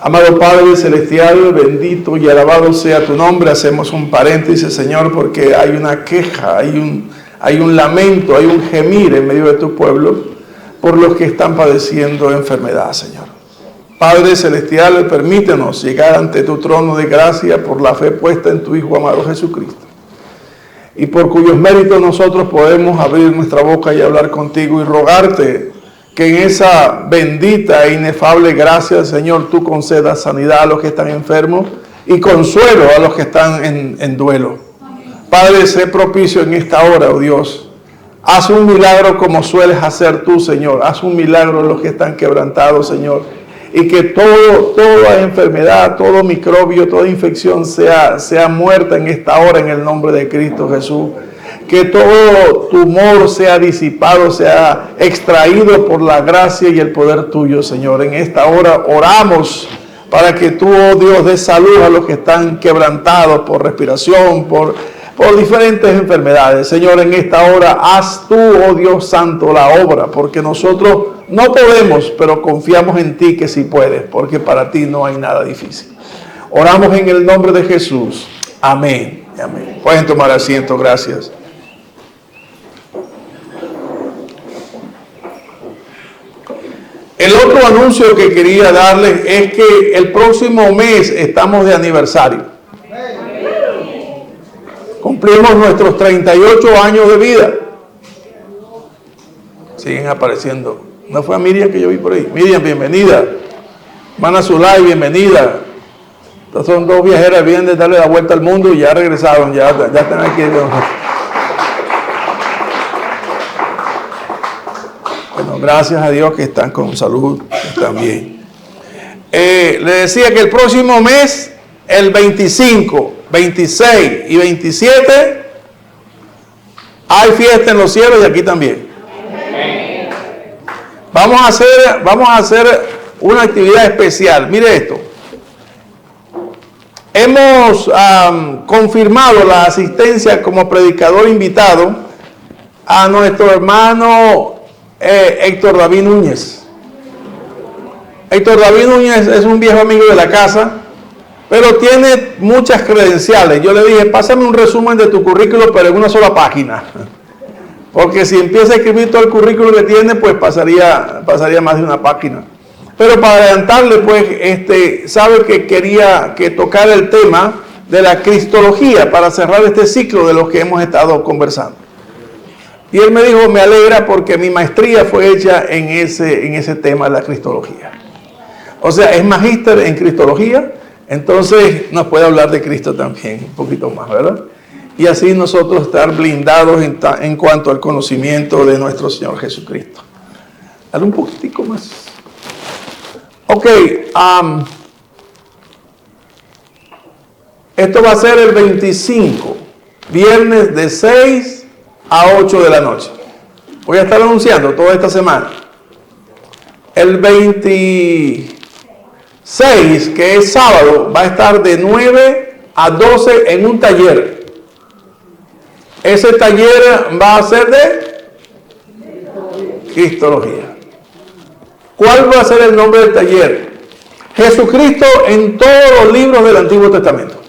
Amado Padre Celestial, bendito y alabado sea tu nombre. Hacemos un paréntesis, Señor, porque hay una queja, hay un lamento, hay un gemir en medio de tu pueblo por los que están padeciendo enfermedad, Señor. Padre Celestial, permítenos llegar ante tu trono de gracia por la fe puesta en tu Hijo amado Jesucristo, y por cuyos méritos nosotros podemos abrir nuestra boca y hablar contigo y rogarte que en esa bendita e inefable gracia, Señor, tú concedas sanidad a los que están enfermos y consuelo a los que están en duelo. Padre, sé propicio en esta hora, oh Dios. Haz un milagro como sueles hacer tú, Señor. Haz un milagro en los que están quebrantados, Señor. Y que toda enfermedad, todo microbio, toda infección sea muerta en esta hora en el nombre de Cristo Jesús. Que todo tumor sea disipado, sea extraído por la gracia y el poder tuyo, Señor. En esta hora oramos para que tú, oh Dios, des salud a los que están quebrantados por respiración, por diferentes enfermedades. Señor, en esta hora haz tú, oh Dios santo, la obra, porque nosotros no podemos, pero confiamos en ti que sí puedes, porque para ti no hay nada difícil. Oramos en el nombre de Jesús. Amén. Amén. Pueden tomar asiento, gracias. El otro anuncio que quería darles es que el próximo mes estamos de aniversario. Cumplimos nuestros 38 años de vida. Siguen apareciendo. ¿No fue a Miriam que yo vi por ahí? Miriam, bienvenida. Hermana Zulay, bienvenida. Estas son dos viajeras, vienen de darle la vuelta al mundo y ya regresaron, ya están aquí. Bueno, gracias a Dios que están con salud también. Le decía que el próximo mes, el 25, 26 y 27, hay fiesta en los cielos y aquí también. Vamos a hacer una actividad especial. Mire esto. Hemos confirmado la asistencia como predicador invitado a nuestro hermano Héctor David Núñez. Héctor David Núñez es un viejo amigo de la casa, pero tiene muchas credenciales. Yo le dije, pásame un resumen de tu currículo, pero en una sola página. Porque si empieza a escribir todo el currículo que tiene, pues pasaría más de una página. Pero para adelantarle, pues, sabe que quería que tocara el tema de la cristología para cerrar este ciclo de los que hemos estado conversando. Y él me dijo, me alegra porque mi maestría fue hecha en ese tema de la cristología. O sea, es magíster en cristología, entonces nos puede hablar de Cristo también un poquito más, ¿verdad? Y así nosotros estar blindados en cuanto al conocimiento de nuestro Señor Jesucristo. Dale un poquitico más. Ok, esto va a ser el 25, viernes de 6 a 8 de la noche. Voy a estar anunciando toda esta semana. El 26, que es sábado, va a estar de 9 a 12 en un taller. Ese taller va a ser de cristología. ¿Cuál va a ser el nombre del taller? Jesucristo en todos los libros del Antiguo Testamento.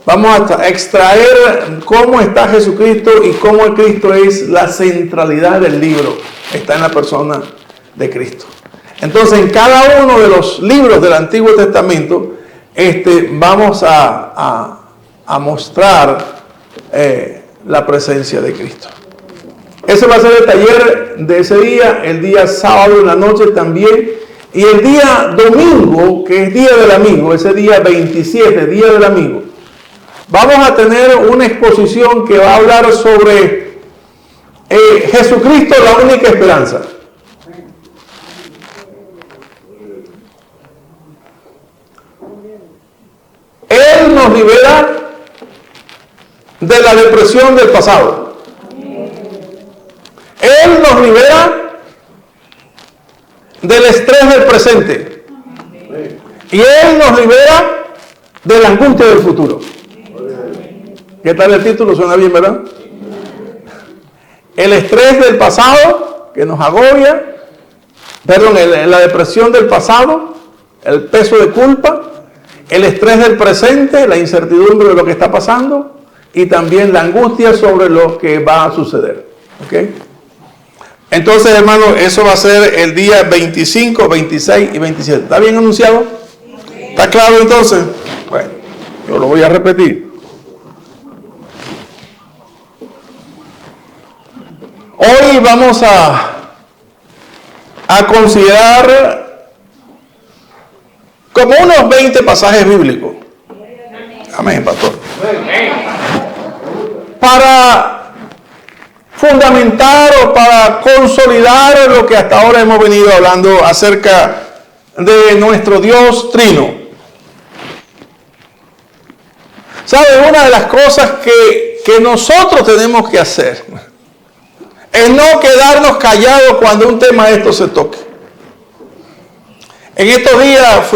Vamos a extraer cómo está Jesucristo y cómo el Cristo es la centralidad del libro. Está en la persona de Cristo. Entonces, en cada uno de los libros del Antiguo Testamento, vamos a mostrar la presencia de Cristo. Ese va a ser el taller de ese día, el día sábado en la noche también, y el día domingo, que es Día del Amigo, ese día 27, Día del Amigo, vamos a tener una exposición que va a hablar sobre Jesucristo, la única esperanza. Él nos libera de la depresión del pasado. Él nos libera del estrés del presente. Y Él nos libera de la angustia del futuro. ¿Qué tal el título? Suena bien, ¿verdad? El estrés del pasado que nos agobia, la depresión del pasado, el peso de culpa, el estrés del presente, la incertidumbre de lo que está pasando y también la angustia sobre lo que va a suceder. ¿Ok? Entonces, hermano, eso va a ser el día 25, 26 y 27. ¿Está bien anunciado? ¿Está claro entonces? Bueno, yo lo voy a repetir. Hoy vamos a considerar como unos 20 pasajes bíblicos. Amén, pastor. Para fundamentar o para consolidar lo que hasta ahora hemos venido hablando acerca de nuestro Dios Trino. ¿Sabe? Una de las cosas que nosotros tenemos que hacer es no quedarnos callados cuando un tema de esto se toque. En estos días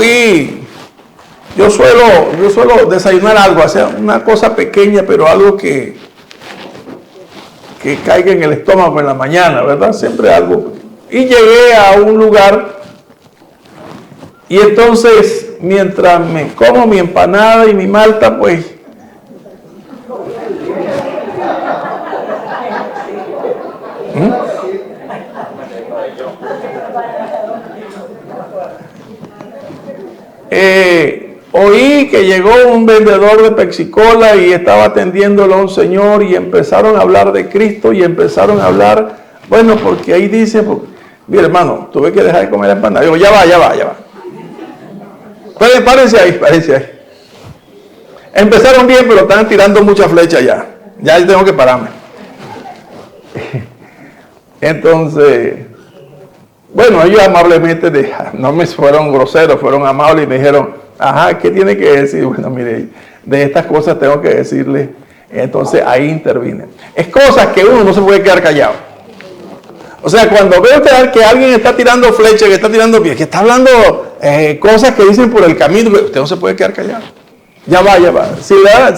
yo suelo desayunar algo, o sea, una cosa pequeña, pero algo que caiga en el estómago en la mañana, ¿verdad? Siempre algo. Y llegué a un lugar y entonces mientras me como mi empanada y mi malta, pues oí que llegó un vendedor de Pepsi-Cola y estaba atendiéndolo a un señor y empezaron a hablar de Cristo y empezaron a hablar, bueno, porque ahí dice, mira hermano, tuve que dejar de comer la empanada. Digo, ya va. Pero párense ahí. Empezaron bien, pero están tirando muchas flechas ya. Ya yo tengo que pararme. Entonces, bueno, ellos amablemente, no me fueron groseros, fueron amables y me dijeron, ajá, ¿qué tiene que decir? Bueno, mire, de estas cosas tengo que decirle. Entonces ahí intervine. Es cosas que uno no se puede quedar callado. O sea, cuando veo que alguien está tirando flechas, que está tirando pies, que está hablando cosas que dicen por el camino, usted no se puede quedar callado. Ya va. Si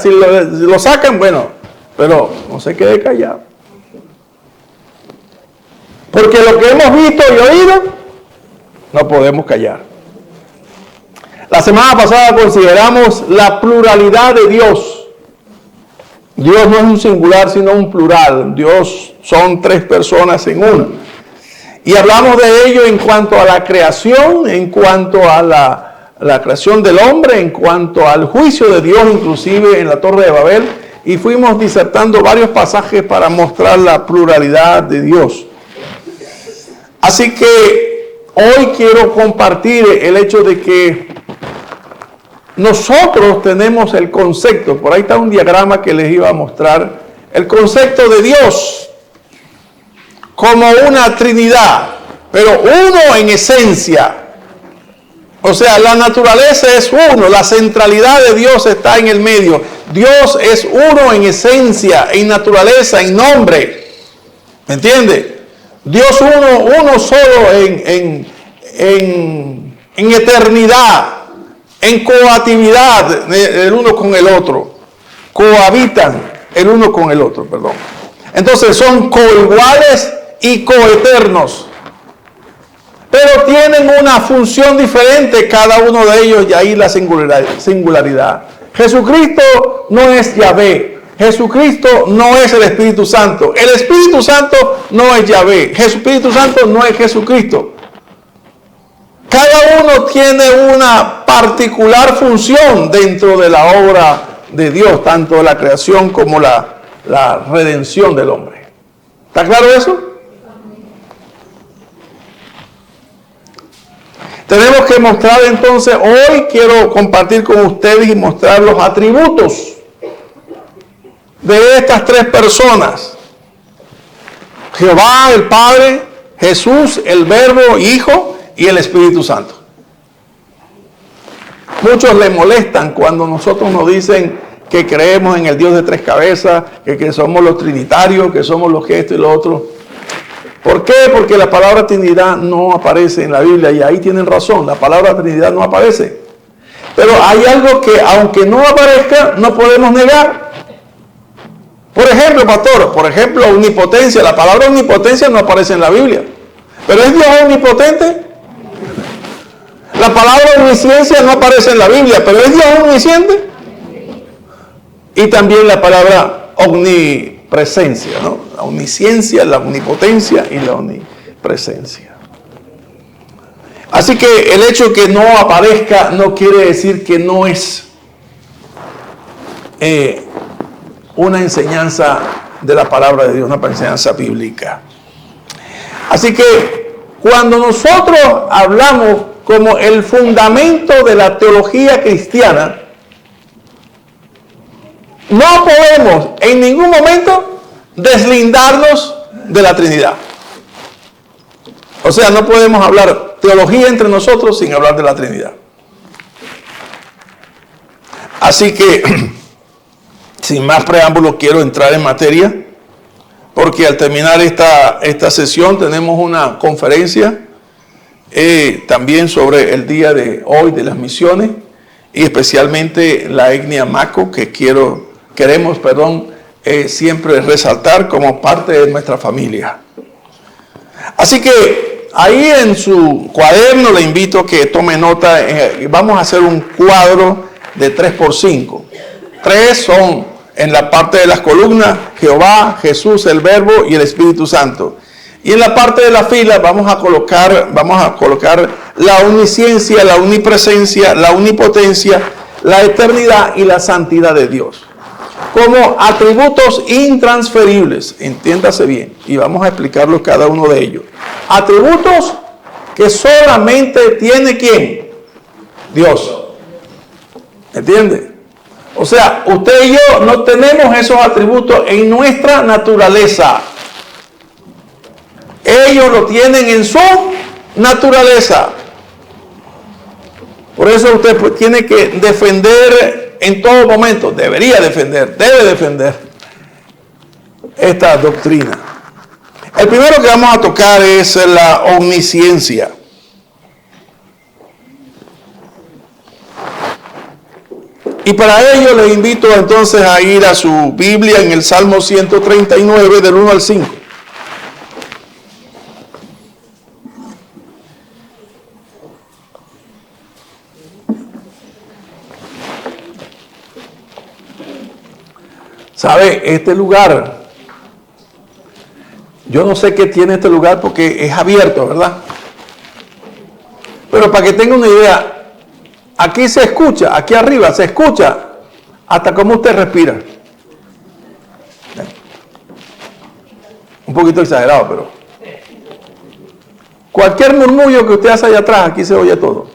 lo sacan, bueno, pero no se quede callado. Porque lo que hemos visto y oído, no podemos callar. La semana pasada consideramos la pluralidad de Dios. Dios no es un singular, sino un plural. Dios son tres personas en una. Y hablamos de ello en cuanto a la creación, en cuanto a la creación del hombre, en cuanto al juicio de Dios, inclusive en la Torre de Babel. Y fuimos disertando varios pasajes para mostrar la pluralidad de Dios. Así que hoy quiero compartir el hecho de que nosotros tenemos el concepto, por ahí está un diagrama que les iba a mostrar, el concepto de Dios como una Trinidad, pero uno en esencia. O sea, la naturaleza es uno, la centralidad de Dios está en el medio. Dios es uno en esencia, en naturaleza, en nombre. ¿Me entiende? Dios uno solo en eternidad, en coatividad el uno con el otro. Cohabitan el uno con el otro, perdón. Entonces son coiguales y coeternos. Pero tienen una función diferente cada uno de ellos y ahí la singularidad. Jesucristo no es Yahvé. Jesucristo no es el Espíritu Santo. El Espíritu Santo no es Yahvé. El Espíritu Santo no es Jesucristo. Cada uno tiene una particular función dentro de la obra de Dios, tanto la creación como la redención del hombre. ¿Está claro eso? Tenemos que mostrar entonces, hoy quiero compartir con ustedes y mostrar los atributos de estas tres personas. Jehová el Padre, Jesús el Verbo, Hijo y el Espíritu Santo. Muchos le molestan cuando nosotros nos dicen que creemos en el Dios de tres cabezas, que somos los trinitarios, que somos los que esto y lo otro. ¿Por qué? Porque la palabra Trinidad no aparece en la Biblia y ahí tienen razón, la palabra Trinidad no aparece. Pero hay algo que aunque no aparezca, no podemos negar. Por ejemplo, pastor, omnipotencia, la palabra omnipotencia no aparece en la Biblia. ¿Pero es Dios omnipotente? La palabra omnisciencia no aparece en la Biblia, pero ¿es Dios omnisciente? Y también la palabra omnipresencia, ¿no? La omnisciencia, la omnipotencia y la omnipresencia. Así que el hecho de que no aparezca no quiere decir que no es una enseñanza de la palabra de Dios, una enseñanza bíblica. Así que cuando nosotros hablamos como el fundamento de la teología cristiana, no podemos en ningún momento deslindarnos de la Trinidad. O sea, no podemos hablar teología entre nosotros sin hablar de la Trinidad. Así que, sin más preámbulos, quiero entrar en materia, porque al terminar esta sesión tenemos una conferencia también sobre el día de hoy de las misiones, y especialmente la etnia Maco, que queremos siempre resaltar como parte de nuestra familia. Así que ahí en su cuaderno le invito a que tome nota. Vamos a hacer un cuadro de 3x5. 3 son en la parte de las columnas Jehová, Jesús, el Verbo y el Espíritu Santo. Y en la parte de la fila vamos a colocar la omnisciencia, la omnipresencia, la omnipotencia, la eternidad y la santidad de Dios como atributos intransferibles, entiéndase bien, y vamos a explicarlo cada uno de ellos. Atributos que solamente tiene ¿quién? Dios. ¿Entiende? O sea, usted y yo no tenemos esos atributos en nuestra naturaleza. Ellos lo tienen en su naturaleza. Por eso usted tiene que defender en todo momento, debe defender esta doctrina. El primero que vamos a tocar es la omnisciencia. Y para ello les invito entonces a ir a su Biblia en el Salmo 139 del 1 al 5. ¿Sabe? Este lugar, yo no sé qué tiene este lugar porque es abierto, ¿verdad? Pero para que tenga una idea, aquí se escucha, aquí arriba se escucha hasta cómo usted respira. Un poquito exagerado, pero cualquier murmullo que usted hace allá atrás, aquí se oye todo.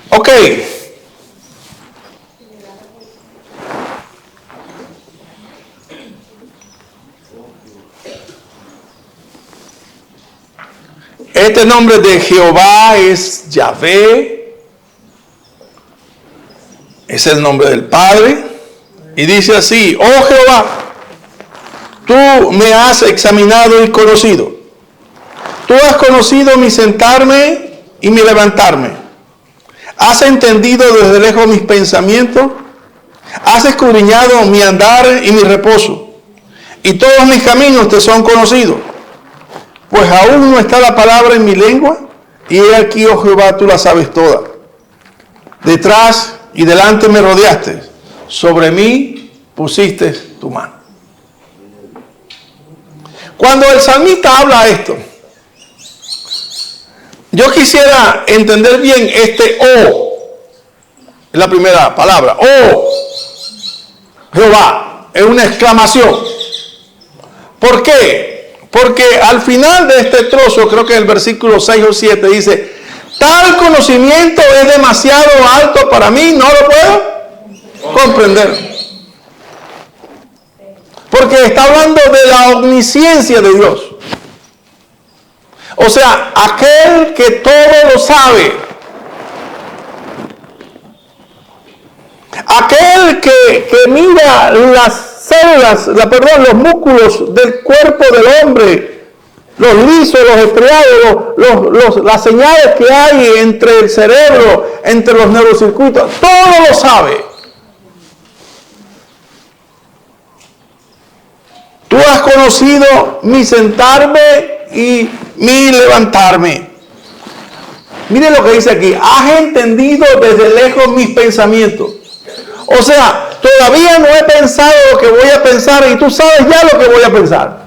Ok. Este nombre de Jehová es Yahvé, es el nombre del Padre, y dice así: oh Jehová, tú me has examinado y conocido, tú has conocido mi sentarme y mi levantarme, has entendido desde lejos mis pensamientos, has escudriñado mi andar y mi reposo, y todos mis caminos te son conocidos. Pues aún no está la palabra en mi lengua, y he aquí, oh Jehová, tú la sabes toda. Detrás y delante me rodeaste, sobre mí pusiste tu mano. Cuando el salmista habla esto, yo quisiera entender bien este oh, es la primera palabra, oh Jehová, es una exclamación. ¿Por qué? Porque al final de este trozo, creo que el versículo 6 o 7 dice: tal conocimiento es demasiado alto para mí, no lo puedo comprender. Porque está hablando de la omnisciencia de Dios. O sea, aquel que todo lo sabe. Aquel que mira las células, los músculos del cuerpo del hombre, los lisos, los estriados, las señales que hay entre el cerebro, entre los neurocircuitos, todo lo sabe. Tú has conocido mi sentarme y mi levantarme. Mire lo que dice aquí. Has entendido desde lejos mis pensamientos. O sea, todavía no he pensado lo que voy a pensar y tú sabes ya lo que voy a pensar.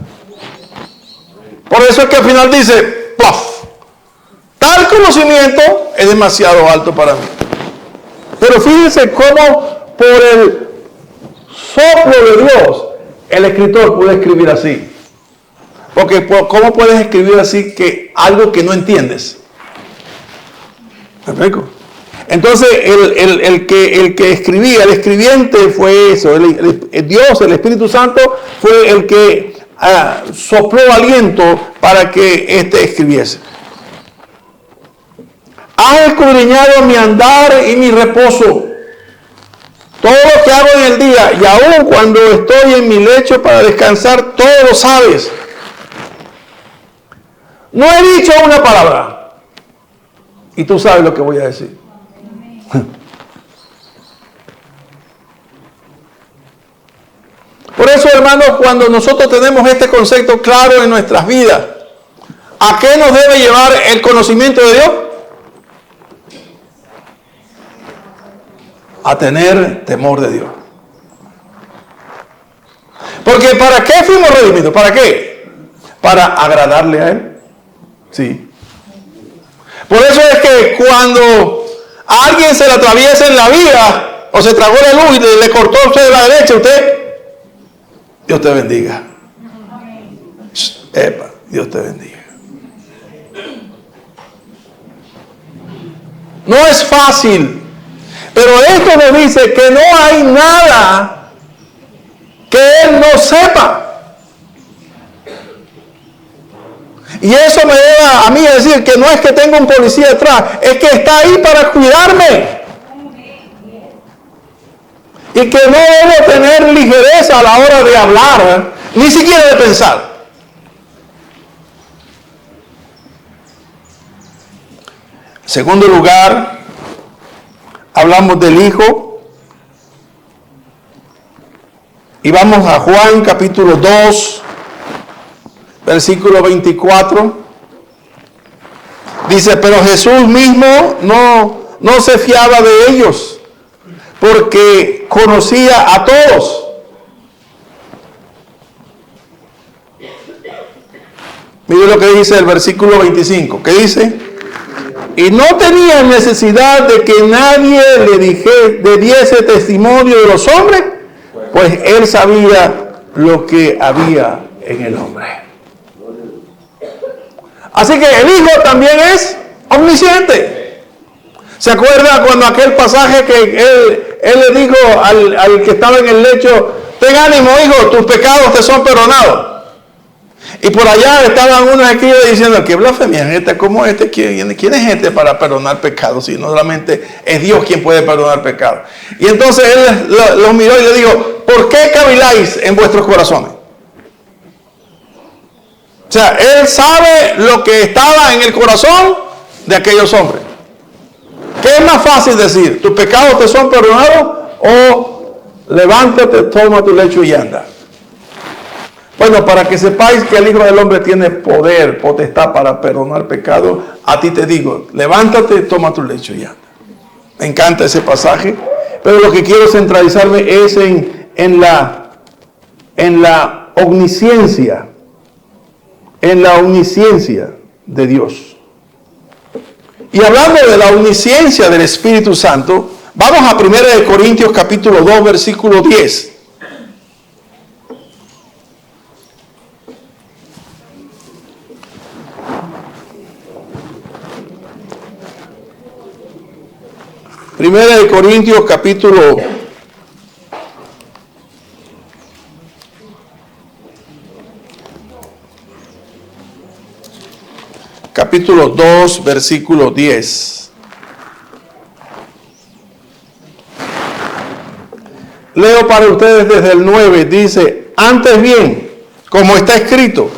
Por eso es que al final dice, ¡puff! Tal conocimiento es demasiado alto para mí. Pero fíjense cómo por el soplo de Dios el escritor puede escribir así. Porque ¿cómo puedes escribir así que algo que no entiendes? ¿Me explico? Entonces el que escribía, el escribiente fue eso. El Dios, el Espíritu Santo fue el que sopló aliento para que escribiese. Has escudriñado mi andar y mi reposo. Todo lo que hago en el día y aún cuando estoy en mi lecho para descansar, todo lo sabes. No he dicho una palabra y tú sabes lo que voy a decir. Por eso, hermanos, cuando nosotros tenemos este concepto claro en nuestras vidas, ¿a qué nos debe llevar el conocimiento de Dios? A tener temor de Dios. Porque ¿para qué fuimos redimidos? ¿Para qué? Para agradarle a Él. Sí. Por eso es que cuando a alguien se le atraviesa en la vía o se tragó la luz y le cortó a usted de la derecha, Dios te bendiga. Epa, Dios te bendiga. No es fácil, pero esto nos dice que no hay nada que Él no sepa. Y eso me lleva a mí a decir que no es que tenga un policía detrás, es que está ahí para cuidarme. Y que no debo tener ligereza a la hora de hablar, ni siquiera de pensar. En segundo lugar, hablamos del Hijo. Y vamos a Juan capítulo 2, versículo 24. Dice, pero Jesús mismo no se fiaba de ellos, porque conocía a todos. Mire lo que dice el versículo 25. ¿Qué dice? Y no tenía necesidad de que nadie le diese testimonio de los hombres, pues él sabía lo que había en el hombre. Así que el Hijo también es omnisciente. ¿Se acuerda cuando aquel pasaje que él le dijo al que estaba en el lecho, ten ánimo, hijo, tus pecados te son perdonados? Y por allá estaban unos aquí diciendo, ¿qué blasfemia es esta? ¿Cómo este? ¿Quién es este para perdonar pecados? Si no solamente es Dios quien puede perdonar pecados. Y entonces él los miró y le dijo, ¿por qué caviláis en vuestros corazones? O sea, él sabe lo que estaba en el corazón de aquellos hombres. ¿Qué es más fácil decir? ¿Tus pecados te son perdonados? O levántate, toma tu lecho y anda. Bueno, para que sepáis que el Hijo del Hombre tiene poder, potestad para perdonar pecados, a ti te digo, levántate, toma tu lecho y anda. Me encanta ese pasaje, pero lo que quiero centralizarme es en la omnisciencia, de Dios. Y hablando de la omnisciencia del Espíritu Santo, vamos a 1 Corintios capítulo 2, versículo 10. Primera de Corintios capítulo 2, versículo 10. Leo para ustedes desde el 9, dice, antes bien, como está escrito,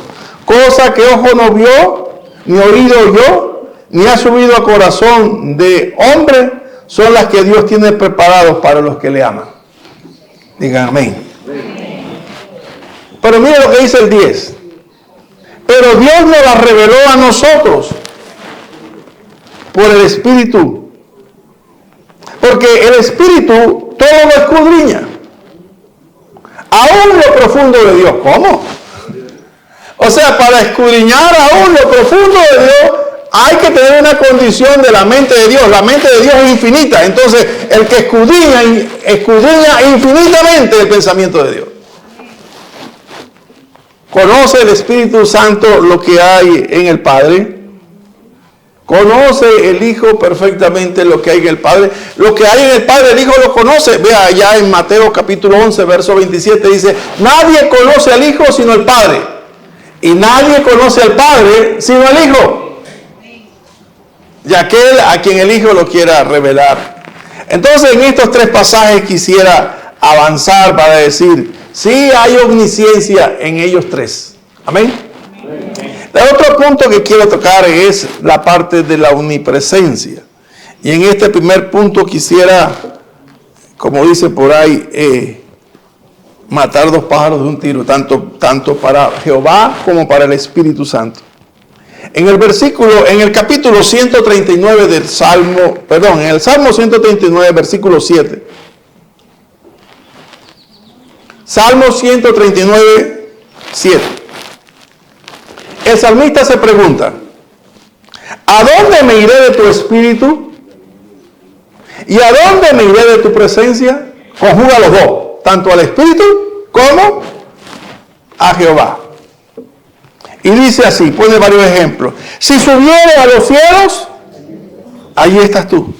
cosa que ojo no vio, ni oído oyó, ni ha subido a corazón de hombre, son las que Dios tiene preparados para los que le aman. Digan amén. Pero mire lo que dice el 10. Pero Dios nos la reveló a nosotros por el Espíritu. Porque el Espíritu todo lo escudriña. Aún lo profundo de Dios. ¿Cómo? O sea, para escudriñar aún lo profundo de Dios, hay que tener una condición de la mente de Dios. La mente de Dios es infinita. Entonces, el que escudriña infinitamente el pensamiento de Dios. ¿Conoce el Espíritu Santo lo que hay en el Padre? ¿Conoce el Hijo perfectamente lo que hay en el Padre? Lo que hay en el Padre, el Hijo lo conoce. Vea allá en Mateo capítulo 11, verso 27, dice, nadie conoce al Hijo sino el Padre. Y nadie conoce al Padre sino al Hijo. Y aquel a quien el Hijo lo quiera revelar. Entonces, en estos tres pasajes quisiera avanzar para decir, sí hay omnisciencia en ellos tres. Amén. El otro punto que quiero tocar es la parte de la omnipresencia. Y en este primer punto quisiera, como dice por ahí, matar dos pájaros de un tiro, tanto para Jehová como para el Espíritu Santo. En el capítulo 139 del Salmo, en el Salmo 139, versículo 7. Salmo 139, 7. El salmista se pregunta, ¿a dónde me iré de tu espíritu? ¿Y a dónde me iré de tu presencia? Conjuga los dos, tanto al espíritu como a Jehová. Y dice así, pone varios ejemplos. Si subiere a los cielos, allí estás tú.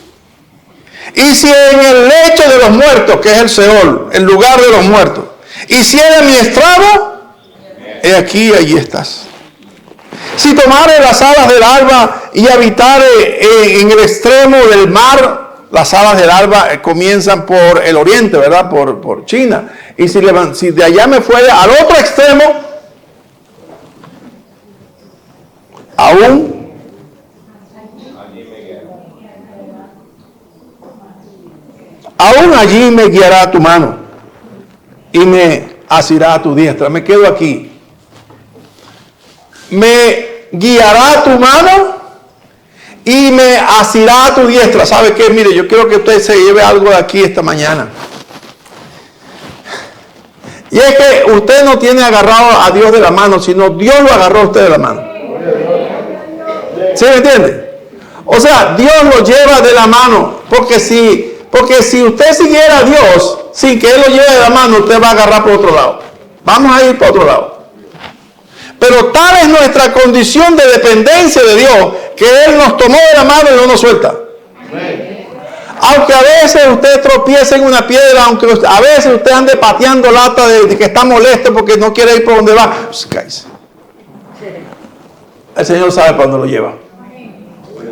Y si en el lecho de los muertos, que es el Seol, el lugar de los muertos, hiciere mi estrado, he aquí, allí estás. Si tomare las alas del alba y habitare en el extremo del mar, las alas del alba comienzan por el oriente, ¿verdad? Por China. Y si de allá me fuera al otro extremo, aún allí me guiará tu mano y me asirá a tu diestra. Me quedo aquí. Me guiará tu mano y me asirá a tu diestra. ¿Sabe qué? Mire, yo quiero que usted se lleve algo de aquí esta mañana. Y es que usted no tiene agarrado a Dios de la mano, sino Dios lo agarró a usted de la mano. ¿Sí me entiende? O sea, Dios lo lleva de la mano. Porque si usted siguiera a Dios sin que Él lo lleve de la mano, usted va a agarrar por otro lado. Vamos a ir por otro lado. Pero tal es nuestra condición de dependencia de Dios, que Él nos tomó de la mano y no nos suelta. Amén. Aunque a veces usted tropiece en una piedra, aunque a veces usted ande pateando lata de que está molesto porque no quiere ir por donde va, pues cállese. El Señor sabe para dónde lo lleva.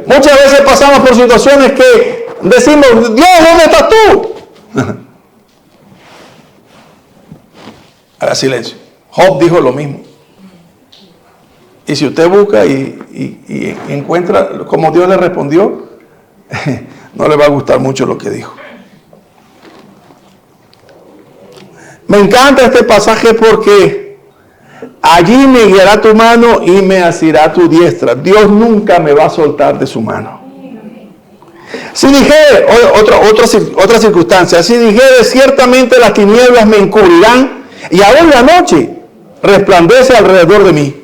Muchas veces pasamos por situaciones que decimos, Dios, ¿dónde estás tú? Haga silencio. Job dijo lo mismo. Y si usted busca y encuentra como Dios le respondió, no le va a gustar mucho lo que dijo. Me encanta este pasaje porque allí me guiará tu mano y me asirá tu diestra. Dios nunca me va a soltar de su mano. Si dijere, otra circunstancia, si dijere ciertamente las tinieblas me encubrirán y aún la noche resplandece alrededor de mí.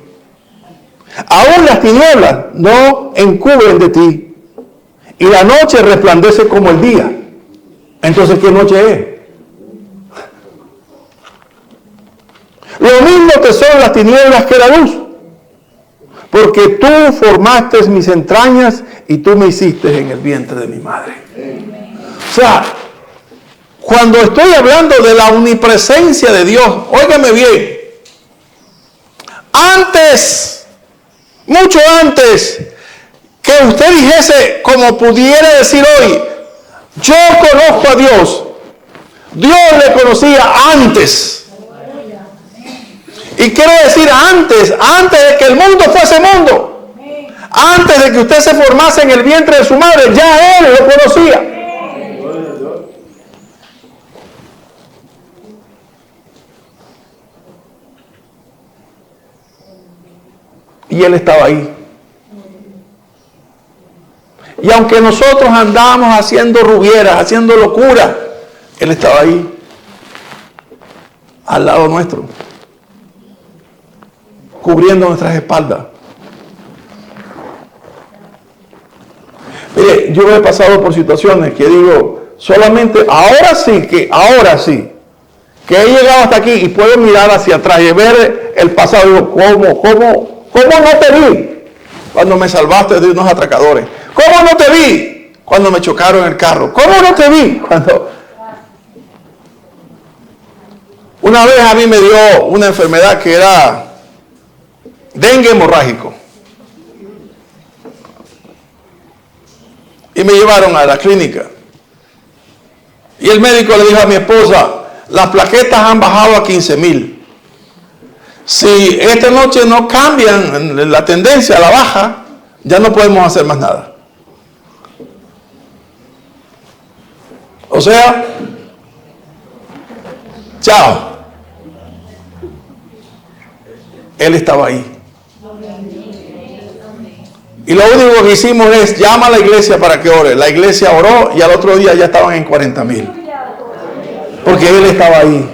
Aún las tinieblas no encubren de ti y la noche resplandece como el día. Entonces, ¿qué noche es? Lo mismo te son las tinieblas que la luz, porque tú formaste mis entrañas y tú me hiciste en el vientre de mi madre. O sea, cuando estoy hablando de la omnipresencia de Dios, óigame bien, mucho antes que usted dijese, como pudiera decir hoy, yo conozco a Dios, Dios le conocía antes. Y quiero decir antes de que el mundo fuese mundo, antes de que usted se formase en el vientre de su madre, ya Él lo conocía. Y Él estaba ahí. Y aunque nosotros andábamos haciendo rubieras, haciendo locura, Él estaba ahí, al lado nuestro, cubriendo nuestras espaldas. Mire, yo he pasado por situaciones que digo, solamente ahora sí, que he llegado hasta aquí y puedo mirar hacia atrás y ver el pasado. Digo, ¿cómo no te vi cuando me salvaste de unos atracadores? ¿Cómo no te vi cuando me chocaron el carro? ¿Cómo no te vi cuando... Una vez a mí me dio una enfermedad que era dengue hemorrágico. Y me llevaron a la clínica. Y el médico le dijo a mi esposa, las plaquetas han bajado a 15,000. Si esta noche no cambian la tendencia a la baja, ya no podemos hacer más nada. O sea, chao. Él estaba ahí. Y lo único que hicimos es llama a la iglesia para que ore. La iglesia oró y al otro día ya estaban en 40,000. Porque Él estaba ahí.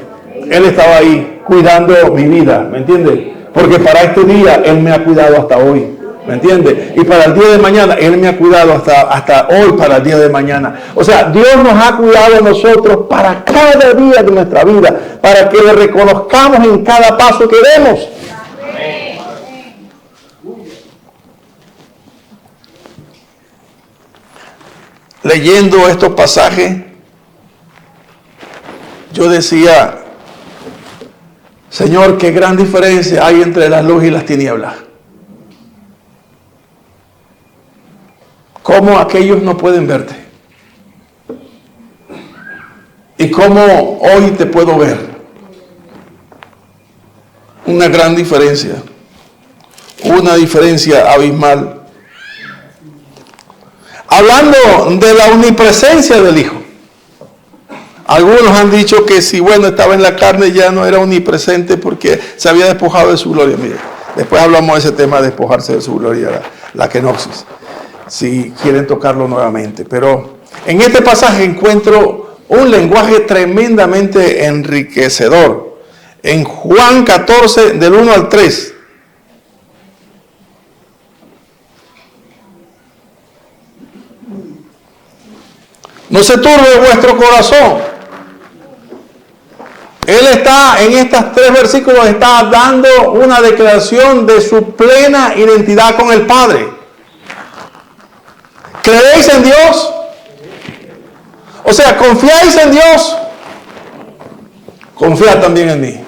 Él estaba ahí cuidando mi vida, ¿me entiende? Porque para este día Él me ha cuidado hasta hoy, ¿me entiende? Y para el día de mañana Él me ha cuidado hasta hoy, para el día de mañana. O sea, Dios nos ha cuidado a nosotros para cada día de nuestra vida, para que le reconozcamos en cada paso que demos. Leyendo estos pasajes, yo decía, Señor, qué gran diferencia hay entre la luz y las tinieblas. Cómo aquellos no pueden verte. Y cómo hoy te puedo ver. Una gran diferencia. Una diferencia abismal. Hablando de la omnipresencia del Hijo. Algunos han dicho que si, estaba en la carne ya no era omnipresente porque se había despojado de su gloria. Mire, después hablamos de ese tema de despojarse de su gloria, la kenosis, si quieren tocarlo nuevamente. Pero en este pasaje encuentro un lenguaje tremendamente enriquecedor. En Juan 14, del 1 al 3. No se turbe vuestro corazón. Él está en estos 3 versículos, está dando una declaración de su plena identidad con el Padre. ¿Creéis en Dios? O sea, ¿confiáis en Dios? Confiad también en mí.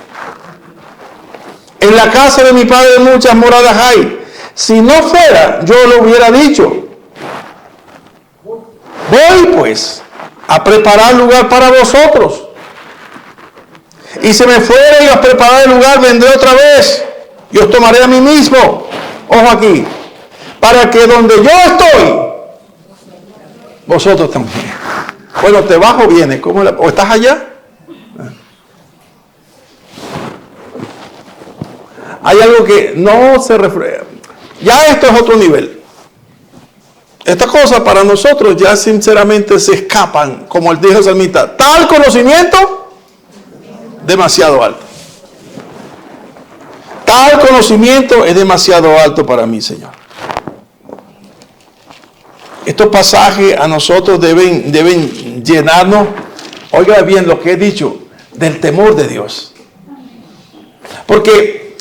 En la casa de mi Padre muchas moradas hay. Si no fuera, yo lo hubiera dicho. Voy pues a preparar lugar para vosotros. Y si me fuera y os preparar el lugar, vendré otra vez y os tomaré a mí mismo. Ojo aquí. Para que donde yo estoy, vosotros también. Bueno, te bajo, viene. ¿O estás allá? Hay algo que no se refleja. Ya esto es otro nivel. Estas cosas para nosotros ya sinceramente se escapan, como el dijo el salmista, tal conocimiento demasiado alto. Tal conocimiento es demasiado alto para mí, Señor. Estos pasajes a nosotros deben llenarnos, oiga bien lo que he dicho, del temor de Dios. Porque,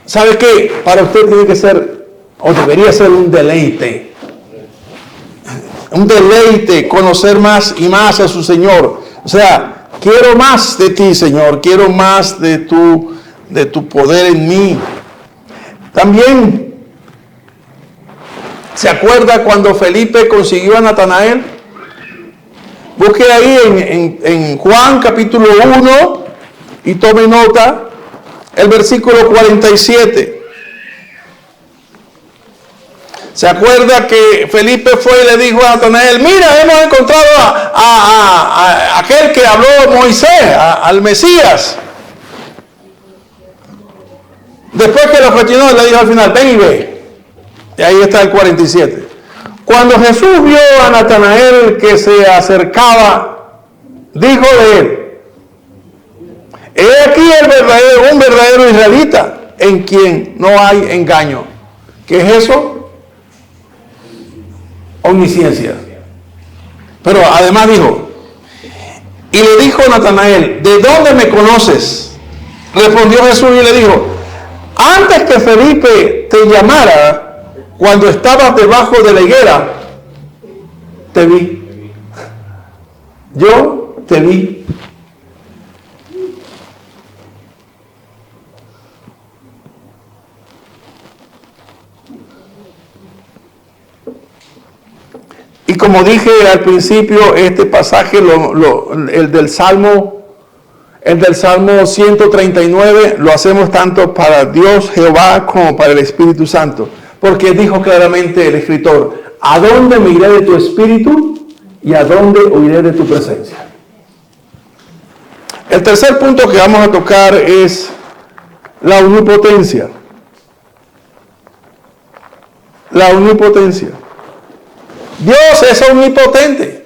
¿sabe qué? Para usted tiene que ser, o debería ser un deleite. Un deleite conocer más y más a su Señor. O sea, quiero más de ti, Señor. Quiero más de tu poder en mí. También, ¿se acuerda cuando Felipe consiguió a Natanael? Busque ahí en Juan capítulo 1 y tome nota, el versículo 47. ¿Se acuerda que Felipe fue y le dijo a Natanael, mira, hemos encontrado a aquel que habló Moisés, al Mesías? Después que lo cuestionó, le dijo al final, ven y ve. Y ahí está el 47. Cuando Jesús vio a Natanael que se acercaba, dijo de él: he aquí un verdadero israelita, en quien no hay engaño. ¿Qué es eso? Omnisciencia. Pero además dijo, y le dijo Natanael: ¿de dónde me conoces? Respondió Jesús y le dijo: antes que Felipe te llamara, cuando estabas debajo de la higuera, te vi. Yo te vi. Y como dije al principio, este pasaje, el del Salmo 139, lo hacemos tanto para Dios Jehová como para el Espíritu Santo. Porque dijo claramente el escritor: ¿a dónde me iré de tu espíritu y a dónde huiré de tu presencia? El tercer punto que vamos a tocar es la omnipotencia. La omnipotencia. Dios es omnipotente.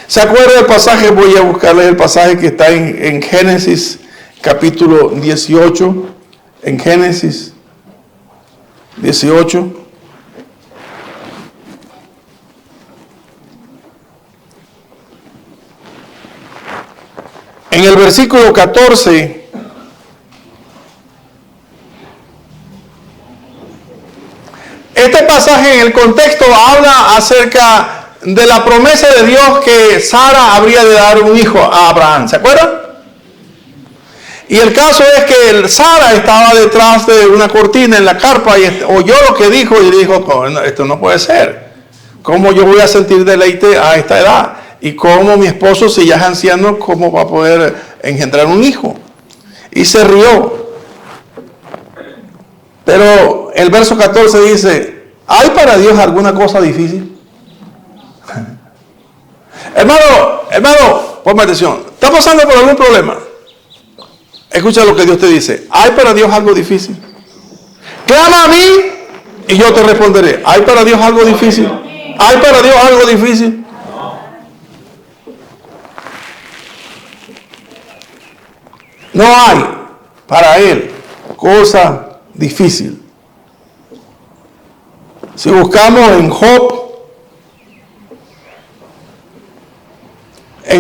¿Se acuerda del pasaje? Voy a buscarles el pasaje que está en Génesis capítulo 18. En Génesis 18. En el versículo 14. Este pasaje en el contexto habla acerca de la promesa de Dios que Sara habría de dar un hijo a Abraham. ¿Se acuerdan? Y el caso es que Sara estaba detrás de una cortina en la carpa y oyó lo que dijo y dijo: no, esto no puede ser. ¿Cómo yo voy a sentir deleite a esta edad? Y cómo mi esposo, si ya es anciano, ¿cómo va a poder engendrar un hijo? Y se rió. Pero el verso 14 dice: ¿hay para Dios alguna cosa difícil? hermano, ponme atención. ¿Está pasando por algún problema? Escucha lo que Dios te dice: ¿hay para Dios algo difícil? Clama a mí y yo te responderé. ¿Hay para Dios algo difícil? ¿Hay para Dios algo difícil? No hay para Él cosa difícil. Si buscamos en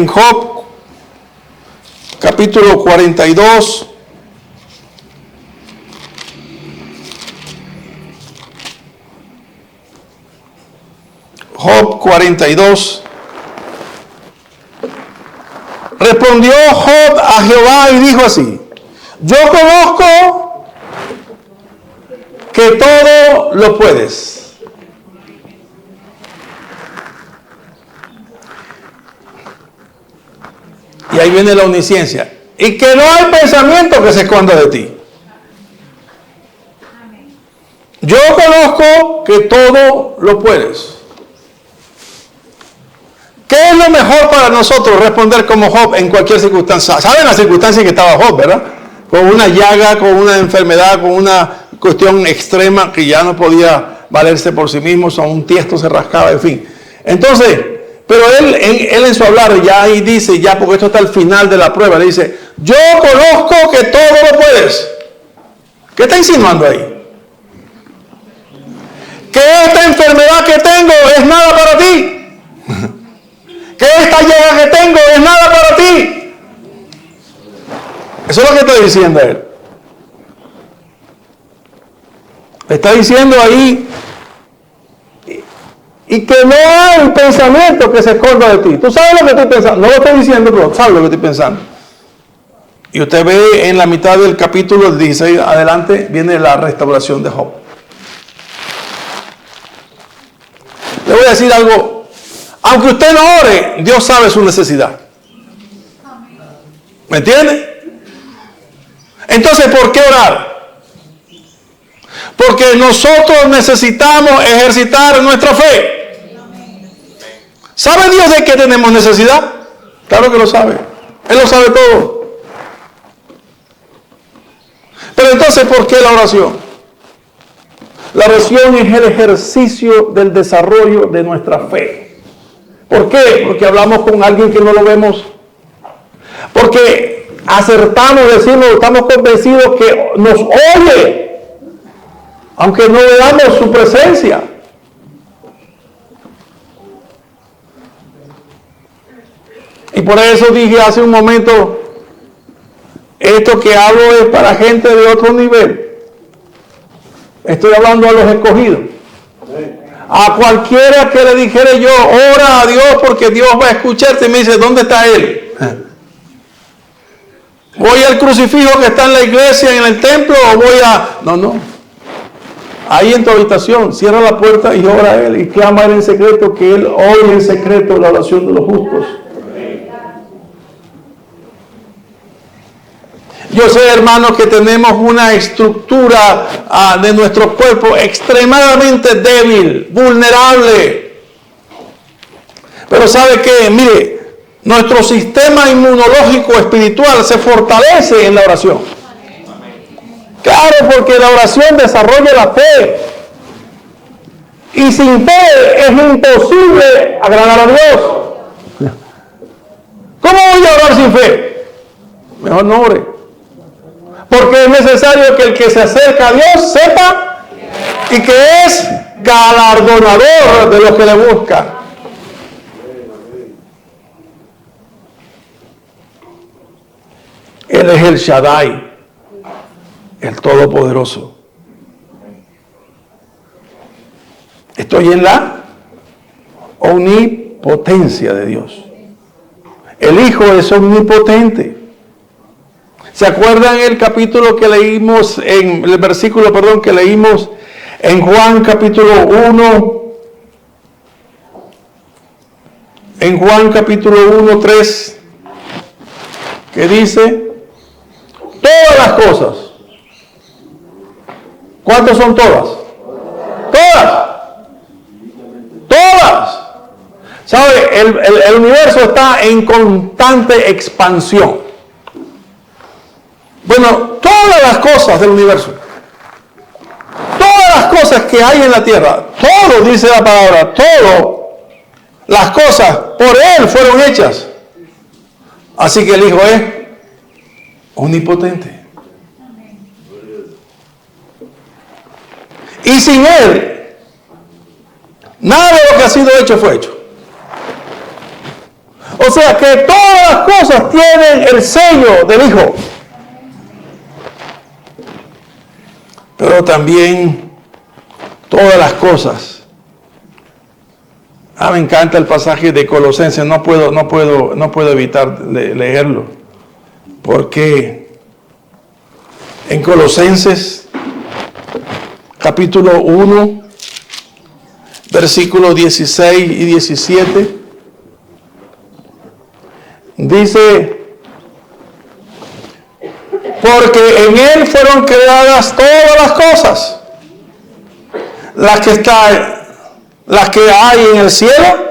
Job capítulo 42, Job 42, respondió Job a Jehová y dijo así: yo conozco que todo lo puedes. Y ahí viene la omnisciencia. Y que no hay pensamiento que se esconda de ti. Yo conozco que todo lo puedes. ¿Qué es lo mejor para nosotros? Responder como Job en cualquier circunstancia. ¿Saben la circunstancia en que estaba Job, verdad? Con una llaga, con una enfermedad, con una cuestión extrema que ya no podía valerse por sí mismo, son un tiesto se rascaba, en fin. Entonces, pero él en su hablar ya ahí dice, ya porque esto está al final de la prueba, le dice: yo conozco que todo lo puedes. ¿Qué está insinuando ahí? Que esta enfermedad que tengo es nada para ti. Que esta llaga que tengo es nada para ti. Eso es lo que está diciendo él. Está diciendo ahí: y que no hay pensamiento que se esconda de ti. Tú sabes lo que estoy pensando. No lo estoy diciendo, pero sabes lo que estoy pensando. Y usted ve en la mitad del capítulo 16 adelante, viene la restauración de Job. Le voy a decir algo. Aunque usted no ore, Dios sabe su necesidad. ¿Me entiende? Entonces, ¿por qué orar? Porque nosotros necesitamos ejercitar nuestra fe. ¿Sabe Dios de qué tenemos necesidad? Claro que lo sabe. Él lo sabe todo. Pero entonces, ¿por qué la oración? La oración es el ejercicio del desarrollo de nuestra fe. ¿Por qué? Porque hablamos con alguien que no lo vemos. Porque acertamos decirlo, estamos convencidos que nos oye, aunque no veamos su presencia. Y por eso dije hace un momento, esto que hablo es para gente de otro nivel. Estoy hablando a los escogidos. A cualquiera que le dijera yo, ora a Dios porque Dios va a escucharte, y me dice, ¿dónde está Él? ¿Voy al crucifijo que está en la iglesia, en el templo, o voy a...? No. Ahí en tu habitación, cierra la puerta y ora a Él y clama a Él en secreto, que Él oye en secreto la oración de los justos. Yo sé, hermanos, que tenemos una estructura de nuestro cuerpo extremadamente débil, vulnerable. Pero ¿sabe qué? Mire, nuestro sistema inmunológico espiritual se fortalece en la oración. Claro, porque la oración desarrolla la fe. Y sin fe es imposible agradar a Dios. ¿Cómo voy a orar sin fe? Mejor no ore. Porque es necesario que el que se acerca a Dios sepa y que es galardonador de los que le buscan. Él es el Shaddai, el Todopoderoso. Estoy en la omnipotencia de Dios. El Hijo es omnipotente. ¿Se acuerdan el capítulo que leímos, el versículo, que leímos en Juan capítulo 1? En Juan capítulo 1, 3, que dice, todas las cosas. ¿Cuántas son todas? Todas. Todas. ¿Sabe? El universo está en constante expansión. Bueno, todas las cosas del universo, todas las cosas que hay en la tierra, todo, dice la palabra, todo, las cosas por Él fueron hechas. Así que el Hijo es omnipotente. Y sin Él, nada de lo que ha sido hecho fue hecho. O sea que todas las cosas tienen el sello del Hijo. Pero también todas las cosas. Me encanta el pasaje de Colosenses, no puedo evitar leerlo. Porque en Colosenses, capítulo 1, versículos 16 y 17, dice, porque en Él fueron creadas todas las cosas, las que hay en el cielo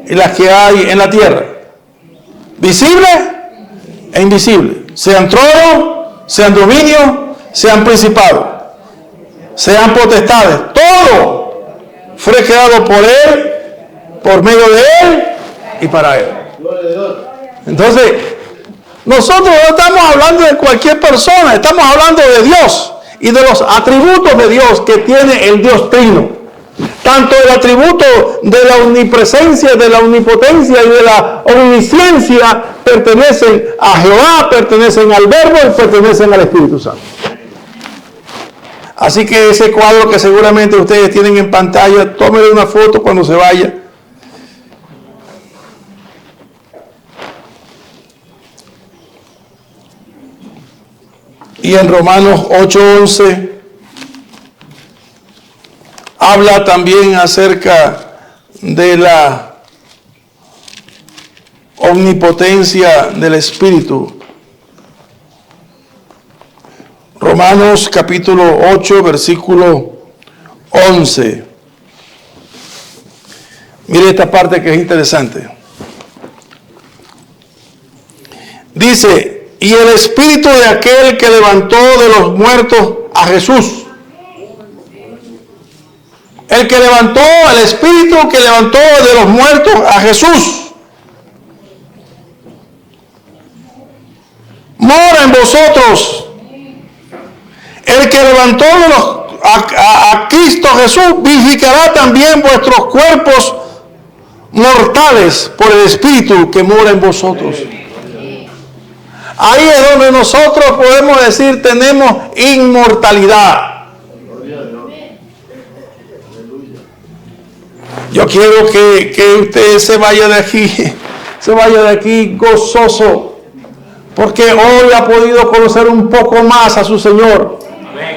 y las que hay en la tierra, visibles e invisibles, sean tronos, sean dominios, sean principados, sean potestades, todo fue creado por Él, por medio de Él y para Él. Entonces, nosotros no estamos hablando de cualquier persona, estamos hablando de Dios y de los atributos de Dios que tiene el Dios Trino. Tanto el atributo de la omnipresencia, de la omnipotencia y de la omnisciencia pertenecen a Jehová, pertenecen al Verbo y pertenecen al Espíritu Santo. Así que ese cuadro que seguramente ustedes tienen en pantalla, tómenle una foto cuando se vaya. Y en Romanos 8:11 habla también acerca de la omnipotencia del Espíritu. Romanos capítulo 8, versículo 11. Mire esta parte que es interesante. Dice, y el Espíritu de aquel que levantó de los muertos a Jesús. el que levantó, el Espíritu que levantó de los muertos a Jesús, mora en vosotros. El que levantó a Cristo Jesús vivificará también vuestros cuerpos mortales por el Espíritu que mora en vosotros. Ahí es donde nosotros podemos decir tenemos inmortalidad. Yo quiero que usted se vaya de aquí gozoso, porque hoy ha podido conocer un poco más a su Señor.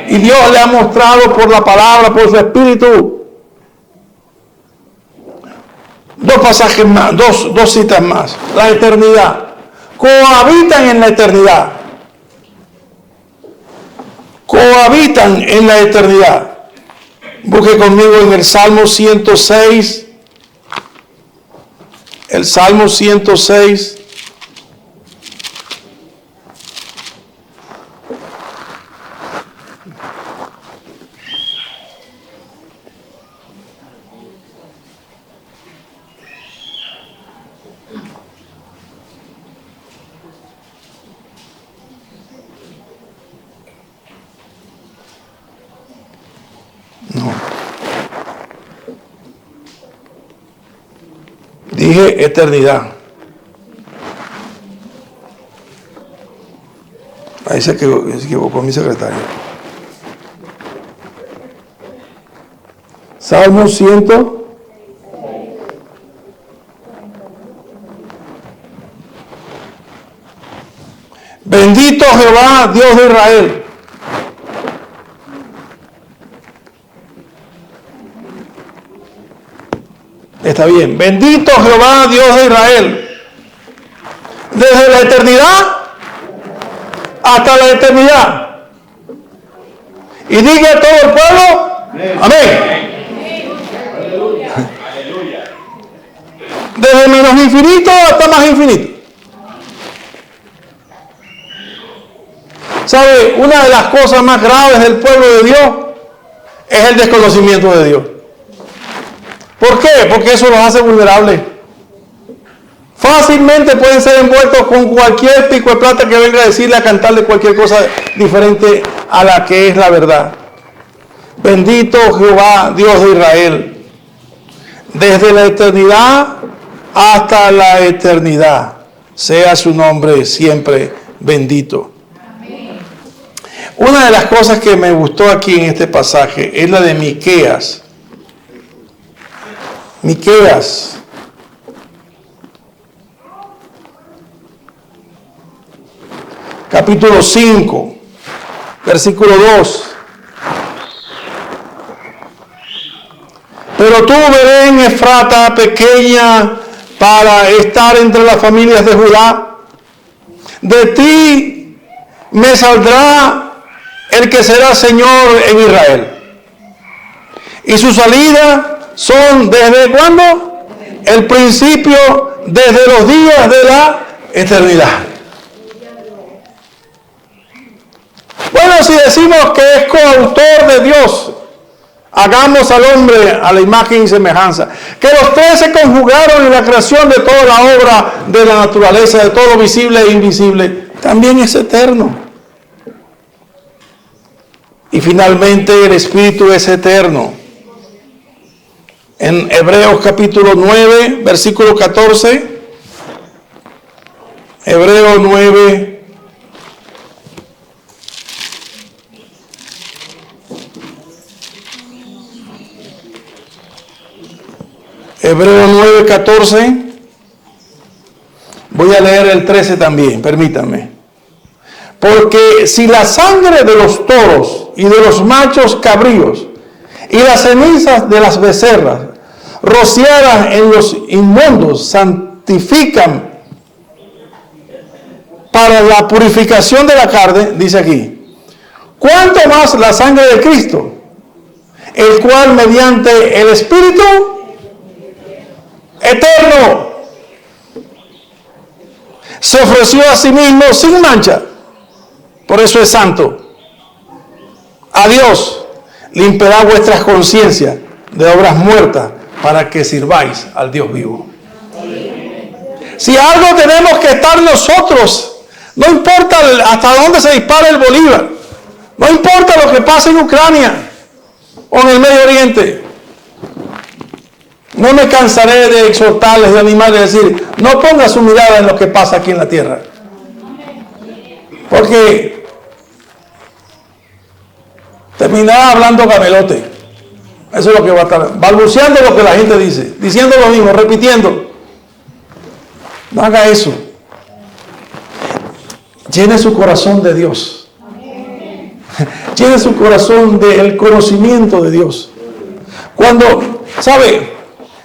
Y Dios le ha mostrado por la palabra, por su Espíritu. Dos pasajes más, dos citas más. La eternidad. Cohabitan en la eternidad. Cohabitan en la eternidad. Busque conmigo en el Salmo 106. El Salmo 106. No. Dije eternidad. Ahí se equivocó mi secretario. Salmo 100. Bendito Jehová, Dios de Israel. Está bien. Bendito Jehová, Dios de Israel. Desde la eternidad hasta la eternidad. Y diga a todo el pueblo, amén. Desde menos infinito hasta más infinito. ¿Sabe? Una de las cosas más graves del pueblo de Dios es el desconocimiento de Dios. ¿Por qué? Porque eso los hace vulnerables. Fácilmente pueden ser envueltos con cualquier pico de plata que venga a decirle, a cantarle cualquier cosa diferente a la que es la verdad. Bendito Jehová, Dios de Israel, desde la eternidad hasta la eternidad. Sea su nombre siempre bendito. Amén. Una de las cosas que me gustó aquí en este pasaje es la de Miqueas. Miqueas. Capítulo 5, versículo 2. Pero tú, Belén Efrata, pequeña para estar entre las familias de Judá, de ti me saldrá el que será Señor en Israel. Y su salida son desde ¿cuándo? El principio, desde los días de la eternidad. Bueno, si decimos que es coautor de Dios, hagamos al hombre a la imagen y semejanza, que los tres se conjugaron en la creación de toda la obra de la naturaleza, de todo lo visible e invisible, también es eterno. Y finalmente el Espíritu es eterno. En Hebreos capítulo 9, versículo 14, Hebreos 9, Hebreos 9, 14, voy a leer el 13 también, permítanme. Porque si la sangre de los toros y de los machos cabríos y las cenizas de las becerras rociadas en los inmundos santifican para la purificación de la carne, dice aquí, ¿cuánto más la sangre de Cristo, el cual mediante el Espíritu eterno se ofreció a sí mismo sin mancha, por eso es santo, a Dios limpiará vuestras conciencias de obras muertas para que sirváis al Dios vivo. Si algo tenemos que estar nosotros, no importa hasta dónde se dispare el Bolívar, no importa lo que pase en Ucrania o en el Medio Oriente. No me cansaré de exhortarles, de animarles, de decir, no ponga su mirada en lo que pasa aquí en la tierra. Porque terminará hablando gamelote. Eso es lo que va a estar, balbuceando lo que la gente dice, diciendo lo mismo, repitiendo. No haga eso. Llene su corazón de Dios. Llene su corazón del conocimiento de Dios. Cuando, ¿sabe?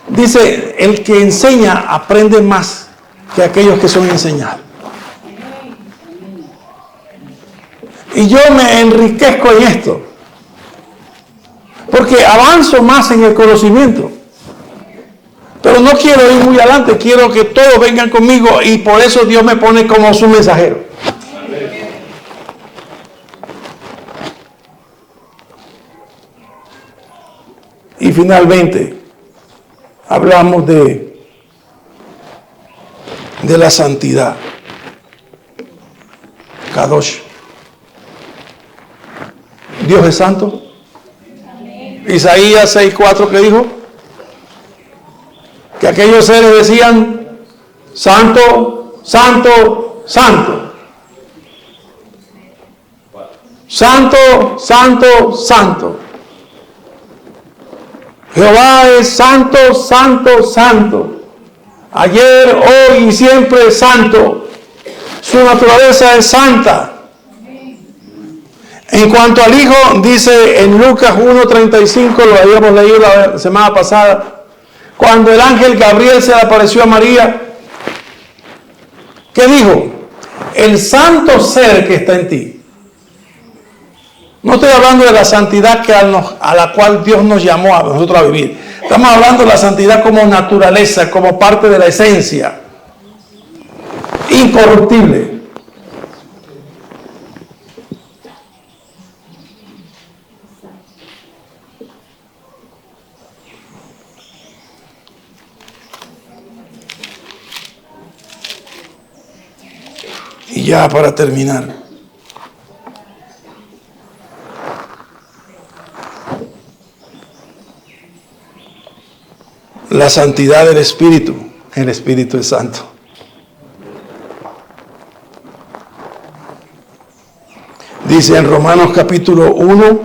Dice, el que enseña aprende más que aquellos que son enseñados. Y yo me enriquezco en esto, porque avanzo más en el conocimiento. Pero no quiero ir muy adelante, quiero que todos vengan conmigo, y por eso Dios me pone como su mensajero. Y finalmente, hablamos de la santidad. Kadosh. Dios es santo. Isaías 6:4, ¿qué dijo? Que aquellos seres decían, santo, santo, santo. Santo, santo, santo. Jehová es santo, santo, santo. Ayer, hoy y siempre es santo. Su naturaleza es santa. En cuanto al Hijo, dice en Lucas 1:35, lo habíamos leído la semana pasada, cuando el ángel Gabriel se le apareció a María, ¿qué dijo? El santo ser que está en ti. No estoy hablando de la santidad a la cual Dios nos llamó a nosotros a vivir. Estamos hablando de la santidad como naturaleza, como parte de la esencia. Incorruptible. Y ya para terminar. La santidad del Espíritu. El Espíritu es santo. Dice en Romanos capítulo 1,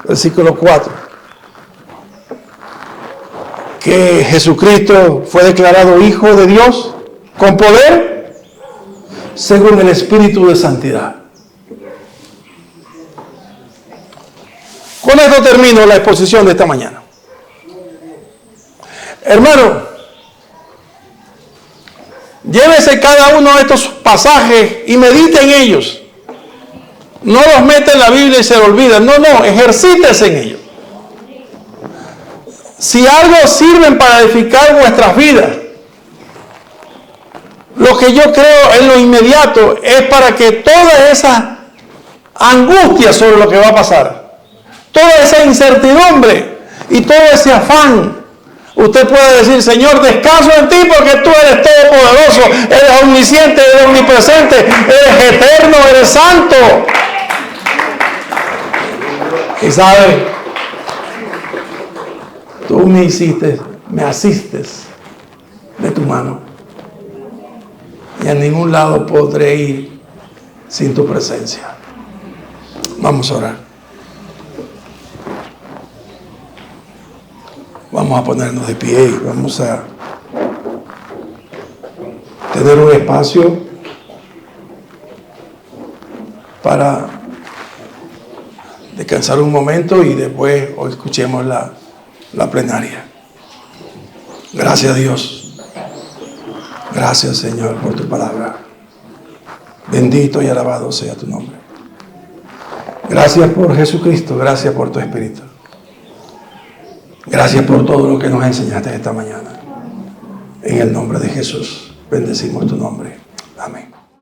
versículo 4, que Jesucristo fue declarado Hijo de Dios con poder según el Espíritu de santidad. Con esto termino la exposición de esta mañana. Hermano, llévese cada uno de estos pasajes y medite en ellos. No los mete en la Biblia y se lo olvida. No, ejercítese en ellos. Si algo sirven para edificar vuestras vidas, lo que yo creo en lo inmediato es para que toda esa angustia sobre lo que va a pasar, toda esa incertidumbre y todo ese afán, usted puede decir, Señor, descanso en ti porque tú eres todopoderoso, eres omnisciente, eres omnipresente, eres eterno, eres santo. Y sabe, tú me asistes de tu mano. Y a ningún lado podré ir sin tu presencia. Vamos a orar. Vamos a ponernos de pie y vamos a tener un espacio para descansar un momento y después hoy escuchemos la plenaria. Gracias a Dios. Gracias, Señor, por tu palabra. Bendito y alabado sea tu nombre. Gracias por Jesucristo. Gracias por tu Espíritu. Gracias por todo lo que nos enseñaste esta mañana. En el nombre de Jesús, bendecimos tu nombre. Amén.